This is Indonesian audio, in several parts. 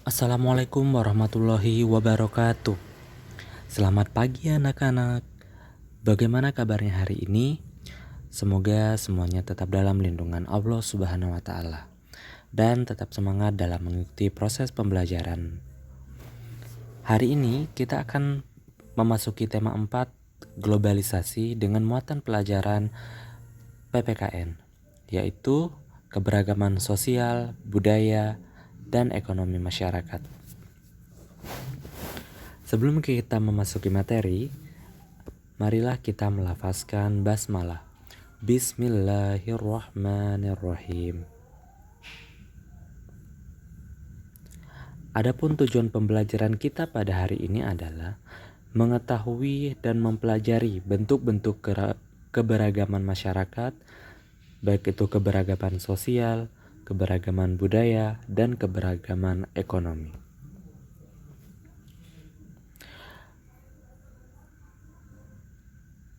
Assalamualaikum warahmatullahi wabarakatuh. Selamat pagi anak-anak. Bagaimana kabarnya hari ini? Semoga semuanya tetap dalam lindungan Allah Subhanahu wa taala dan tetap semangat dalam mengikuti proses pembelajaran. Hari ini kita akan memasuki tema 4, globalisasi dengan muatan pelajaran PPKN, yaitu keberagaman sosial, budaya, dan ekonomi masyarakat. Sebelum kita memasuki materi, marilah kita melafazkan basmalah. Bismillahirrahmanirrahim. Adapun tujuan pembelajaran kita pada hari ini adalah mengetahui dan mempelajari bentuk-bentuk keberagaman masyarakat, baik itu keberagaman sosial, keberagaman budaya, dan keberagaman ekonomi.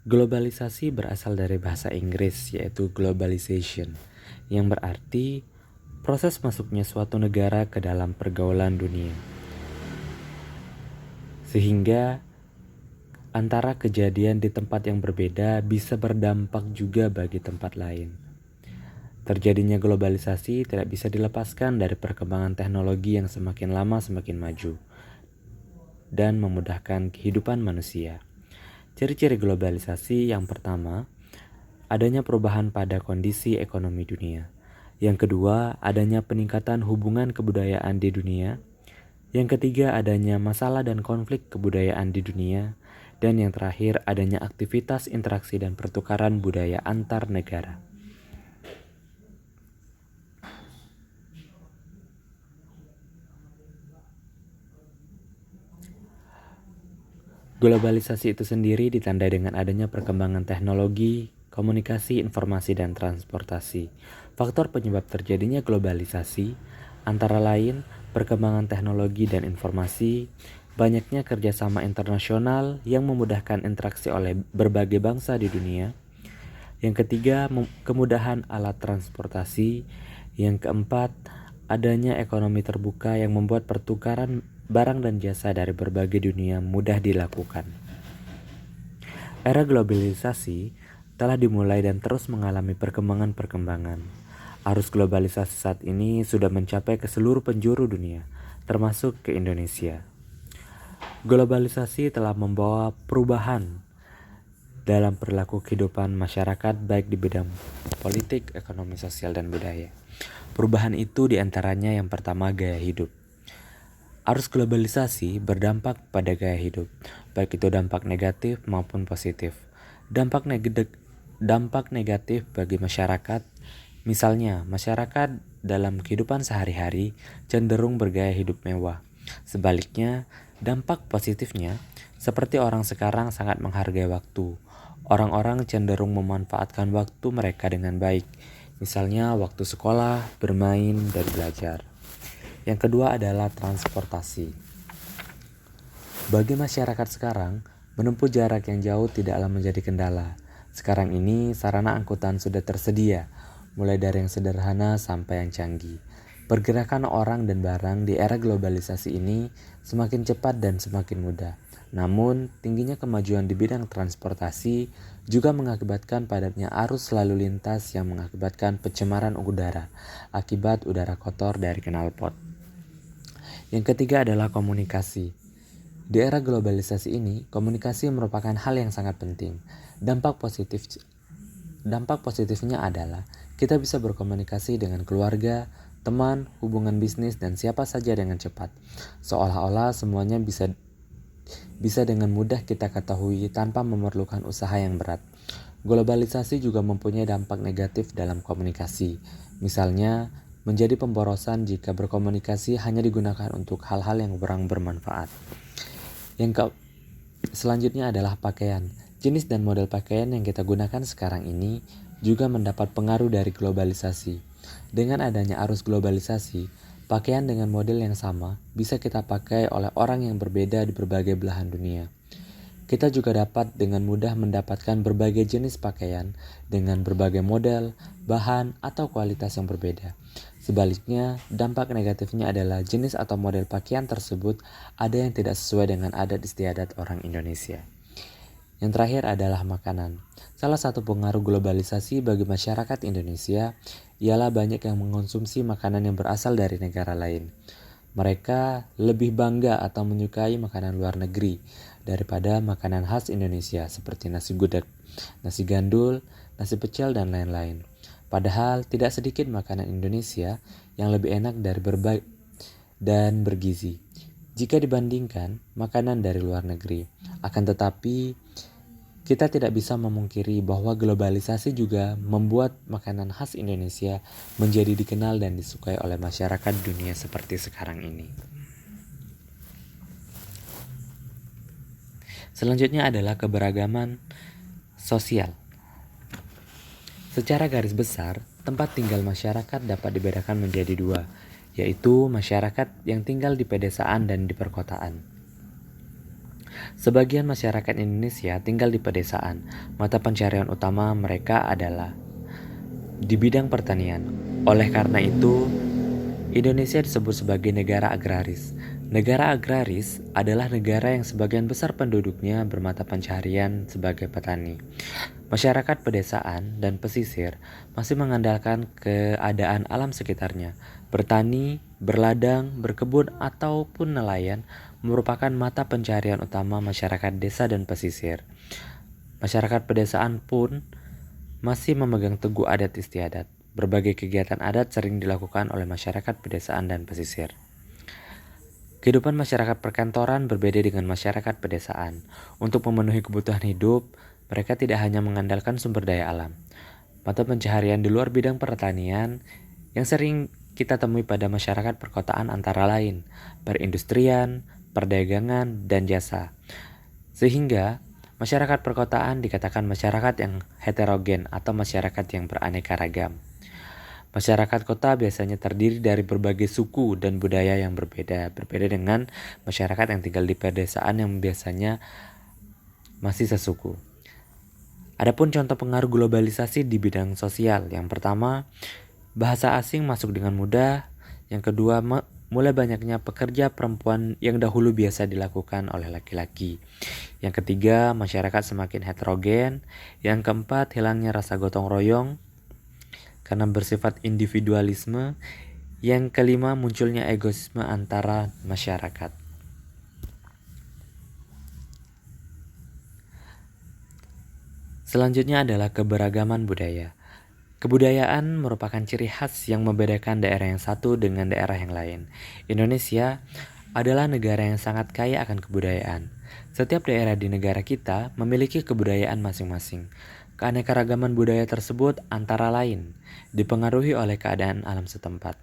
Globalisasi berasal dari bahasa Inggris, yaitu globalization, yang berarti proses masuknya suatu negara ke dalam pergaulan dunia. Sehingga antara kejadian di tempat yang berbeda bisa berdampak juga bagi tempat lain. Terjadinya globalisasi tidak bisa dilepaskan dari perkembangan teknologi yang semakin lama semakin maju dan memudahkan kehidupan manusia. Ciri-ciri globalisasi yang pertama, adanya perubahan pada kondisi ekonomi dunia. Yang kedua, adanya peningkatan hubungan kebudayaan di dunia. Yang ketiga, adanya masalah dan konflik kebudayaan di dunia. Dan yang terakhir, adanya aktivitas interaksi dan pertukaran budaya antar negara. Globalisasi itu sendiri ditandai dengan adanya perkembangan teknologi, komunikasi, informasi, dan transportasi. Faktor penyebab terjadinya globalisasi antara lain perkembangan teknologi dan informasi, banyaknya kerjasama internasional yang memudahkan interaksi oleh berbagai bangsa di dunia. Yang ketiga, kemudahan alat transportasi. Yang keempat, adanya ekonomi terbuka yang membuat pertukaran barang dan jasa dari berbagai dunia mudah dilakukan. Era globalisasi telah dimulai dan terus mengalami perkembangan. Arus globalisasi saat ini sudah mencapai ke seluruh penjuru dunia, termasuk ke Indonesia. Globalisasi telah membawa perubahan dalam perilaku kehidupan masyarakat baik di bidang politik, ekonomi, sosial, dan budaya. Perubahan itu diantaranya yang pertama gaya hidup. Arus globalisasi berdampak pada gaya hidup, baik itu dampak negatif maupun positif. Dampak negatif bagi masyarakat, misalnya masyarakat dalam kehidupan sehari-hari cenderung bergaya hidup mewah. Sebaliknya, dampak positifnya, seperti orang sekarang sangat menghargai waktu. Orang-orang cenderung memanfaatkan waktu mereka dengan baik, misalnya waktu sekolah, bermain, dan belajar. Yang kedua adalah transportasi. Bagi masyarakat sekarang, menempuh jarak yang jauh tidaklah menjadi kendala. Sekarang ini sarana angkutan sudah tersedia, mulai dari yang sederhana sampai yang canggih. Pergerakan orang dan barang di era globalisasi ini semakin cepat dan semakin mudah. Namun, tingginya kemajuan di bidang transportasi juga mengakibatkan padatnya arus lalu lintas yang mengakibatkan pencemaran udara akibat udara kotor dari knalpot. Yang ketiga adalah komunikasi. Di era globalisasi ini, komunikasi merupakan hal yang sangat penting. Dampak positifnya adalah kita bisa berkomunikasi dengan keluarga, teman, hubungan bisnis, dan siapa saja dengan cepat. Seolah-olah semuanya bisa dengan mudah kita ketahui tanpa memerlukan usaha yang berat. Globalisasi juga mempunyai dampak negatif dalam komunikasi. Misalnya, menjadi pemborosan jika berkomunikasi hanya digunakan untuk hal-hal yang kurang bermanfaat. Selanjutnya adalah pakaian. Jenis dan model pakaian yang kita gunakan sekarang ini juga mendapat pengaruh dari globalisasi. Dengan adanya arus globalisasi, pakaian dengan model yang sama bisa kita pakai oleh orang yang berbeda di berbagai belahan dunia. Kita juga dapat dengan mudah mendapatkan berbagai jenis pakaian dengan berbagai model, bahan, atau kualitas yang berbeda. Sebaliknya, dampak negatifnya adalah jenis atau model pakaian tersebut ada yang tidak sesuai dengan adat istiadat orang Indonesia. Yang terakhir adalah makanan. Salah satu pengaruh globalisasi bagi masyarakat Indonesia ialah banyak yang mengonsumsi makanan yang berasal dari negara lain. Mereka lebih bangga atau menyukai makanan luar negeri daripada makanan khas Indonesia seperti nasi gudeg, nasi gandul, nasi pecel, dan lain-lain. Padahal tidak sedikit makanan Indonesia yang lebih enak dan bergizi jika dibandingkan makanan dari luar negeri. Akan tetapi, kita tidak bisa memungkiri bahwa globalisasi juga membuat makanan khas Indonesia menjadi dikenal dan disukai oleh masyarakat dunia seperti sekarang ini. Selanjutnya adalah keberagaman sosial. Secara garis besar, tempat tinggal masyarakat dapat dibedakan menjadi dua, yaitu masyarakat yang tinggal di pedesaan dan di perkotaan. Sebagian masyarakat Indonesia tinggal di pedesaan. Mata pencarian utama mereka adalah di bidang pertanian. Oleh karena itu, Indonesia disebut sebagai negara agraris. Negara agraris adalah negara yang sebagian besar penduduknya bermata pencaharian sebagai petani. Masyarakat pedesaan dan pesisir masih mengandalkan keadaan alam sekitarnya. Bertani, berladang, berkebun, ataupun nelayan merupakan mata pencaharian utama masyarakat desa dan pesisir. Masyarakat pedesaan pun masih memegang teguh adat istiadat. Berbagai kegiatan adat sering dilakukan oleh masyarakat pedesaan dan pesisir. Kehidupan masyarakat perkantoran berbeda dengan masyarakat pedesaan. Untuk memenuhi kebutuhan hidup, mereka tidak hanya mengandalkan sumber daya alam. Mata pencaharian di luar bidang pertanian yang sering kita temui pada masyarakat perkotaan antara lain perindustrian, perdagangan, dan jasa. Sehingga masyarakat perkotaan dikatakan masyarakat yang heterogen atau masyarakat yang beraneka ragam. Masyarakat kota biasanya terdiri dari berbagai suku dan budaya yang berbeda dengan masyarakat yang tinggal di pedesaan yang biasanya masih sesuku. Adapun contoh pengaruh globalisasi di bidang sosial, yang pertama, bahasa asing masuk dengan mudah. Yang kedua, mulai banyaknya pekerja perempuan yang dahulu biasa dilakukan oleh laki-laki. Yang ketiga, masyarakat semakin heterogen. Yang keempat, hilangnya rasa gotong royong karena bersifat individualisme. Yang kelima, munculnya egoisme antara masyarakat. Selanjutnya adalah keberagaman budaya. Kebudayaan merupakan ciri khas yang membedakan daerah yang satu dengan daerah yang lain. Indonesia adalah negara yang sangat kaya akan kebudayaan. Setiap daerah di negara kita memiliki kebudayaan masing-masing. Keanekaragaman budaya tersebut antara lain dipengaruhi oleh keadaan alam setempat.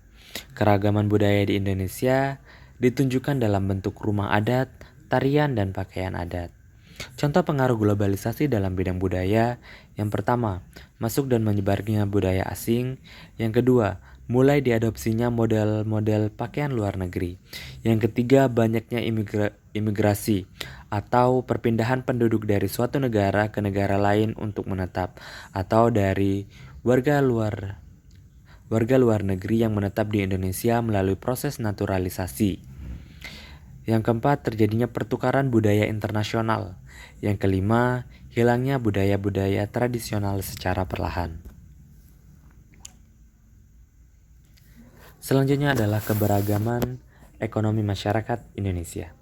Keragaman budaya di Indonesia ditunjukkan dalam bentuk rumah adat, tarian, dan pakaian adat. Contoh pengaruh globalisasi dalam bidang budaya, yang pertama, masuk dan menyebarnya budaya asing. Yang kedua, mulai diadopsinya model-model pakaian luar negeri. Yang ketiga, banyaknya imigrasi atau perpindahan penduduk dari suatu negara ke negara lain untuk menetap, atau dari warga luar negeri yang menetap di Indonesia melalui proses naturalisasi. Yang keempat, terjadinya pertukaran budaya internasional. Yang kelima, hilangnya budaya-budaya tradisional secara perlahan. Selanjutnya adalah keberagaman ekonomi masyarakat Indonesia.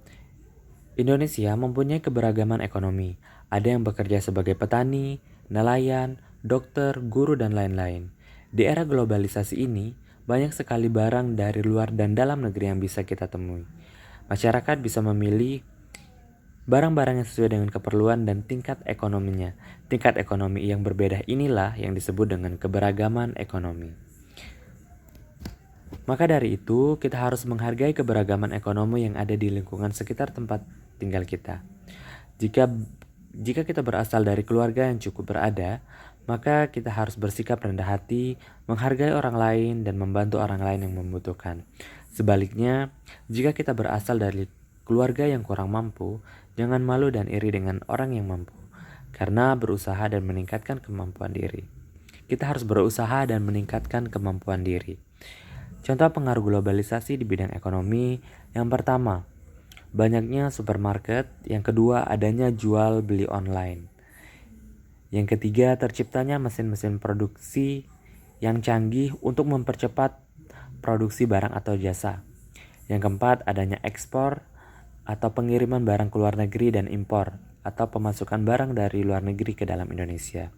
Indonesia mempunyai keberagaman ekonomi. Ada yang bekerja sebagai petani, nelayan, dokter, guru, dan lain-lain. Di era globalisasi ini, banyak sekali barang dari luar dan dalam negeri yang bisa kita temui. Masyarakat bisa memilih barang-barang yang sesuai dengan keperluan dan tingkat ekonominya. Tingkat ekonomi yang berbeda inilah yang disebut dengan keberagaman ekonomi. Maka dari itu, kita harus menghargai keberagaman ekonomi yang ada di lingkungan sekitar tempat tinggal kita. Jika kita berasal dari keluarga yang cukup berada, maka kita harus bersikap rendah hati, menghargai orang lain, dan membantu orang lain yang membutuhkan. Sebaliknya, jika kita berasal dari keluarga yang kurang mampu, jangan malu dan iri dengan orang yang mampu, karena berusaha dan meningkatkan kemampuan diri. Kita harus berusaha dan meningkatkan kemampuan diri. Contoh pengaruh globalisasi di bidang ekonomi, yang pertama, banyaknya supermarket, yang kedua, adanya jual beli online. Yang ketiga, terciptanya mesin-mesin produksi yang canggih untuk mempercepat produksi barang atau jasa. Yang keempat, adanya ekspor atau pengiriman barang ke luar negeri dan impor atau pemasukan barang dari luar negeri ke dalam Indonesia.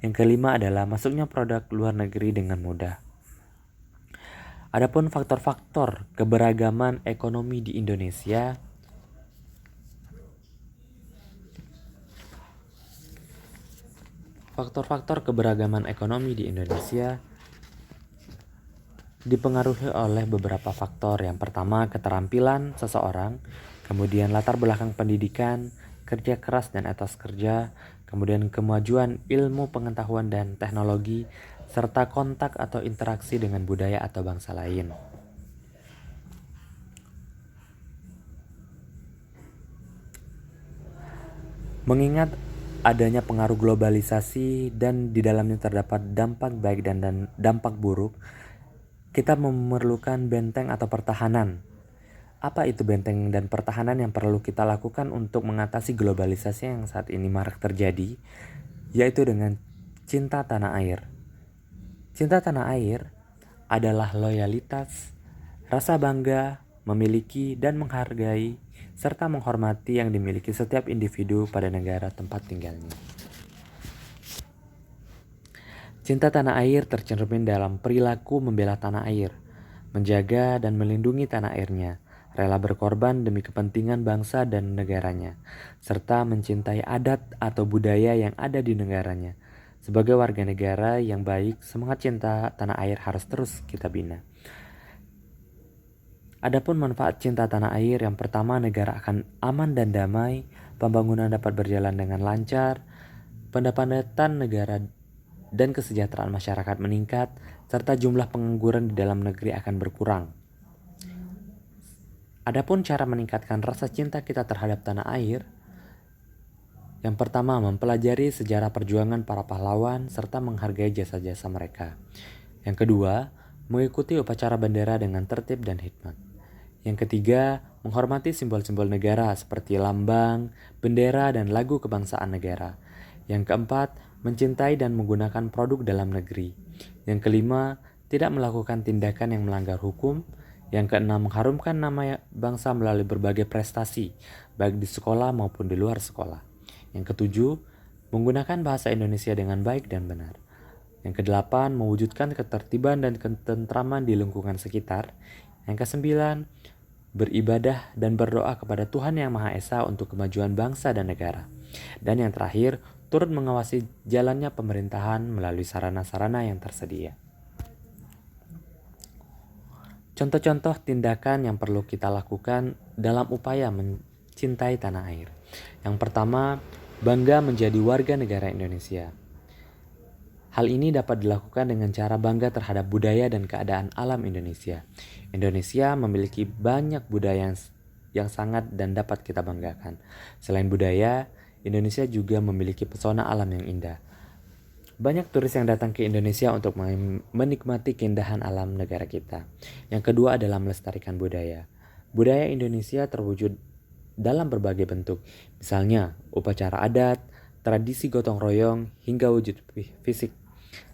Yang kelima adalah masuknya produk luar negeri dengan mudah. Adapun faktor-faktor keberagaman ekonomi di Indonesia, dipengaruhi oleh beberapa faktor. Yang pertama, keterampilan seseorang, kemudian latar belakang pendidikan, kerja keras dan etos kerja, kemudian kemajuan ilmu pengetahuan dan teknologi, serta kontak atau interaksi dengan budaya atau bangsa lain. Mengingat adanya pengaruh globalisasi dan di dalamnya terdapat dampak baik dan dampak buruk, kita memerlukan benteng atau pertahanan. Apa itu benteng dan pertahanan yang perlu kita lakukan untuk mengatasi globalisasi yang saat ini marak terjadi? Yaitu dengan cinta tanah air. Cinta tanah air adalah loyalitas, rasa bangga, memiliki dan menghargai, serta menghormati yang dimiliki setiap individu pada negara tempat tinggalnya. Cinta tanah air tercermin dalam perilaku membela tanah air, menjaga dan melindungi tanah airnya, rela berkorban demi kepentingan bangsa dan negaranya, serta mencintai adat atau budaya yang ada di negaranya. Sebagai warga negara yang baik, semangat cinta tanah air harus terus kita bina. Adapun manfaat cinta tanah air, yang pertama, negara akan aman dan damai, pembangunan dapat berjalan dengan lancar, pendapatan negara dan kesejahteraan masyarakat meningkat, serta jumlah pengangguran di dalam negeri akan berkurang. Adapun cara meningkatkan rasa cinta kita terhadap tanah air, yang pertama, mempelajari sejarah perjuangan para pahlawan serta menghargai jasa-jasa mereka. Yang kedua, mengikuti upacara bendera dengan tertib dan hikmat. Yang ketiga, menghormati simbol-simbol negara seperti lambang, bendera, dan lagu kebangsaan negara. Yang keempat, mencintai dan menggunakan produk dalam negeri. Yang kelima, tidak melakukan tindakan yang melanggar hukum. Yang keenam, mengharumkan nama bangsa melalui berbagai prestasi, baik di sekolah maupun di luar sekolah. Yang ketujuh, menggunakan bahasa Indonesia dengan baik dan benar. Yang kedelapan, mewujudkan ketertiban dan ketentraman di lingkungan sekitar. Yang kesembilan, beribadah dan berdoa kepada Tuhan Yang Maha Esa untuk kemajuan bangsa dan negara. Dan yang terakhir, turut mengawasi jalannya pemerintahan melalui sarana-sarana yang tersedia. Contoh-contoh tindakan yang perlu kita lakukan dalam upaya mencintai tanah air. Yang pertama, bangga menjadi warga negara Indonesia. Hal ini dapat dilakukan dengan cara bangga terhadap budaya dan keadaan alam Indonesia. Indonesia memiliki banyak budaya yang sangat dan dapat kita banggakan. Selain budaya, Indonesia juga memiliki pesona alam yang indah. Banyak turis yang datang ke Indonesia untuk menikmati keindahan alam negara kita. Yang kedua adalah melestarikan budaya. Budaya Indonesia terwujud dalam berbagai bentuk, misalnya upacara adat, tradisi gotong royong, hingga wujud fisik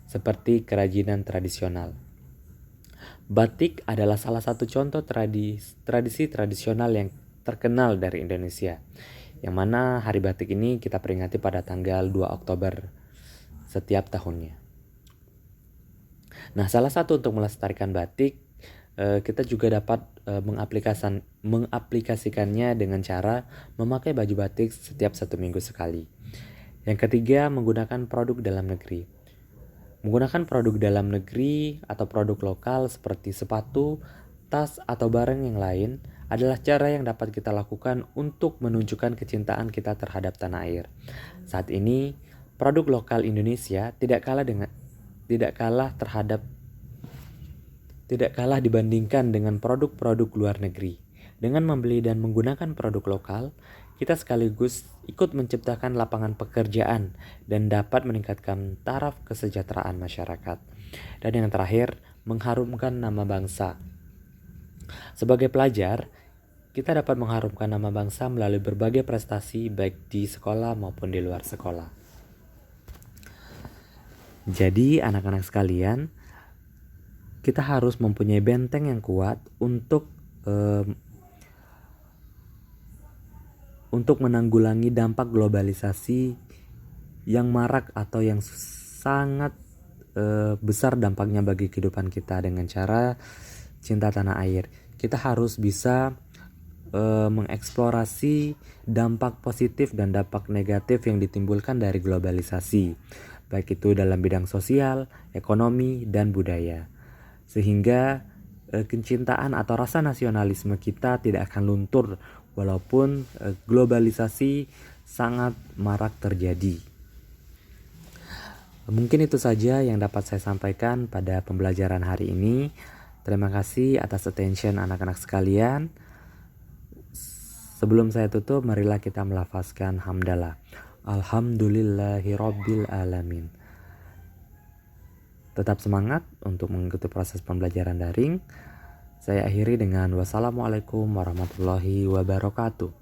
seperti kerajinan tradisional. Batik adalah salah satu contoh tradisi tradisional yang terkenal dari Indonesia, yang mana hari batik ini kita peringati pada tanggal 2 Oktober setiap tahunnya. Nah, salah satu untuk melestarikan batik, kita juga dapat mengaplikasikannya dengan cara memakai baju batik setiap 1 minggu sekali. Yang ketiga, menggunakan produk dalam negeri. Menggunakan produk dalam negeri atau produk lokal seperti sepatu, tas, atau barang yang lain adalah cara yang dapat kita lakukan untuk menunjukkan kecintaan kita terhadap tanah air. Saat ini, produk lokal Indonesia tidak kalah dibandingkan dengan produk-produk luar negeri. Dengan membeli dan menggunakan produk lokal, kita sekaligus ikut menciptakan lapangan pekerjaan dan dapat meningkatkan taraf kesejahteraan masyarakat. Dan yang terakhir, mengharumkan nama bangsa. Sebagai pelajar, kita dapat mengharumkan nama bangsa melalui berbagai prestasi baik di sekolah maupun di luar sekolah. Jadi anak-anak sekalian, kita harus mempunyai benteng yang kuat untuk menanggulangi dampak globalisasi yang marak atau yang sangat besar dampaknya bagi kehidupan kita dengan cara cinta tanah air. Kita harus bisa mengeksplorasi dampak positif dan dampak negatif yang ditimbulkan dari globalisasi, baik itu dalam bidang sosial, ekonomi, dan budaya. Sehingga kecintaan atau rasa nasionalisme kita tidak akan luntur walaupun globalisasi sangat marak terjadi. Mungkin itu saja yang dapat saya sampaikan pada pembelajaran hari ini. Terima kasih atas attention anak-anak sekalian. Sebelum saya tutup, marilah kita melafazkan hamdalah. Alhamdulillahirabbil alamin. Tetap semangat untuk mengikuti proses pembelajaran daring. Saya akhiri dengan wassalamualaikum warahmatullahi wabarakatuh.